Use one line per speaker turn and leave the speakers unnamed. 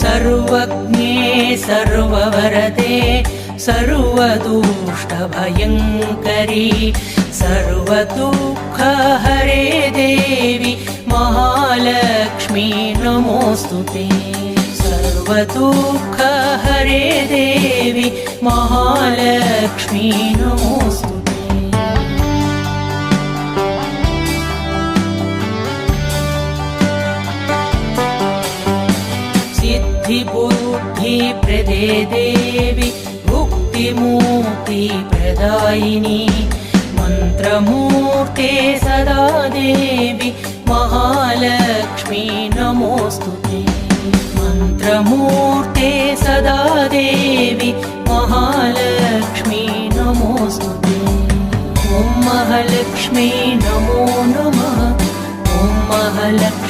सर्वज्ञे सर्ववरदे सर्वदुष्टभयङ्करी सर्वदुःखहरे देवी महालक्ष्मी नमोऽस्तुते। सर्वदुःखहरे देवी महालक्ष्मी नमोऽस्तुते। सिद्धिबुद्धिप्रदे देवी मुक्तिप्रदायिनी मन्त्रमूर्ते सदा देवी महालक्ष्मी नमोऽस्तुते। मन्त्रमूर्ते सदा देवी महालक्ष्मी नमोऽस्तुते। ॐ महालक्ष्मी नमो नमः। ॐ महालक्ष्मी